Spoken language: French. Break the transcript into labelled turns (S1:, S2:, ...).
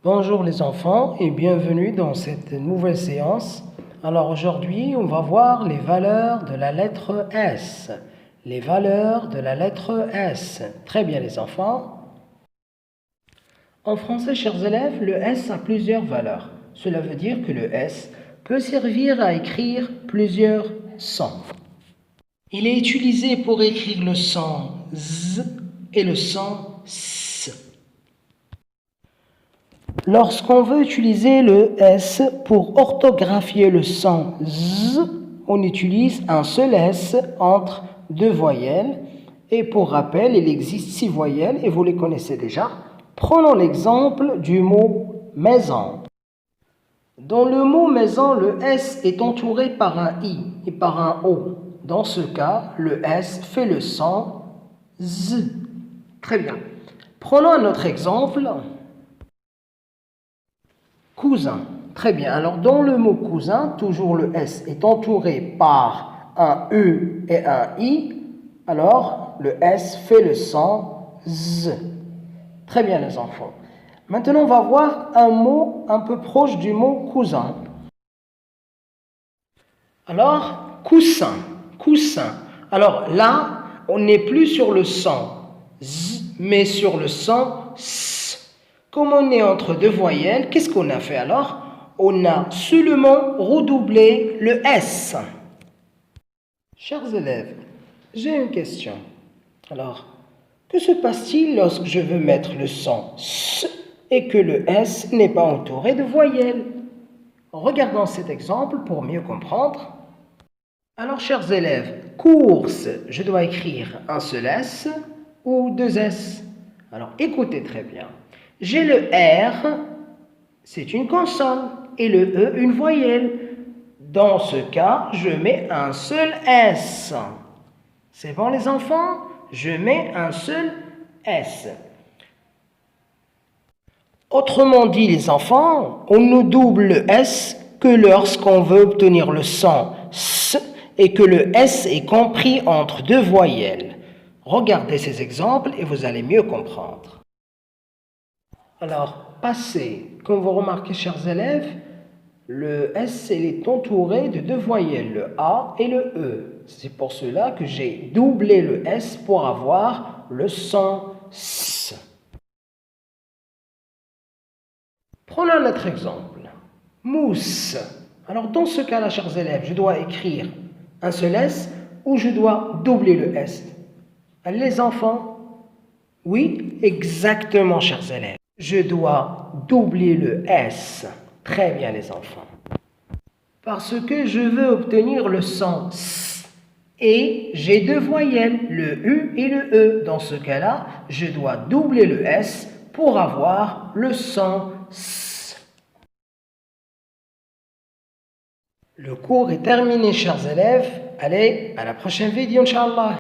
S1: Bonjour les enfants et bienvenue dans cette nouvelle séance. Alors aujourd'hui, on va voir les valeurs de la lettre S. Les valeurs de la lettre S. Très bien les enfants. En français, chers élèves, le S a plusieurs valeurs. Cela veut dire que le S peut servir à écrire plusieurs sons. Il est utilisé pour écrire le son Z et le son S. Lorsqu'on veut utiliser le S pour orthographier le son Z, on utilise un seul S entre deux voyelles. Et pour rappel, il existe 6 voyelles et vous les connaissez déjà. Prenons l'exemple du mot maison. Dans le mot maison, le S est entouré par un I et par un O. Dans ce cas, le S fait le son Z. Très bien. Prenons un autre exemple. Cousin. Très bien. Alors, dans le mot cousin, toujours le S est entouré par un E et un I. Alors, le S fait le son Z. Très bien, les enfants. Maintenant, on va voir un mot un peu proche du mot cousin. Alors, coussin. Coussin. Alors là, on n'est plus sur le son Z, mais sur le son S. Comme on est entre deux voyelles, qu'est-ce qu'on a fait alors? On a seulement redoublé le S. Chers élèves, j'ai une question. Alors, que se passe-t-il lorsque je veux mettre le son S et que le S n'est pas entouré de voyelles? Regardons cet exemple pour mieux comprendre. Alors, chers élèves, course, je dois écrire un seul S ou deux S? Alors, écoutez très bien. J'ai le R, c'est une consonne, et le E, une voyelle. Dans ce cas, je mets un seul S. C'est bon les enfants? Je mets un seul S. Autrement dit les enfants, on ne double le S que lorsqu'on veut obtenir le son S et que le S est compris entre deux voyelles. Regardez ces exemples et vous allez mieux comprendre. Alors, passé, comme vous remarquez, chers élèves, le S est entouré de deux voyelles, le A et le E. C'est pour cela que j'ai doublé le S pour avoir le son S. Prenons un autre exemple. Mousse. Alors, dans ce cas-là, chers élèves, je dois écrire un seul S ou je dois doubler le S? Les enfants? Oui, exactement, chers élèves. Je dois doubler le S. Très bien, les enfants. Parce que je veux obtenir le son S. Et j'ai deux voyelles, le U et le E. Dans ce cas-là, je dois doubler le S pour avoir le son S. Le cours est terminé, chers élèves. Allez, à la prochaine vidéo, Inch'Allah.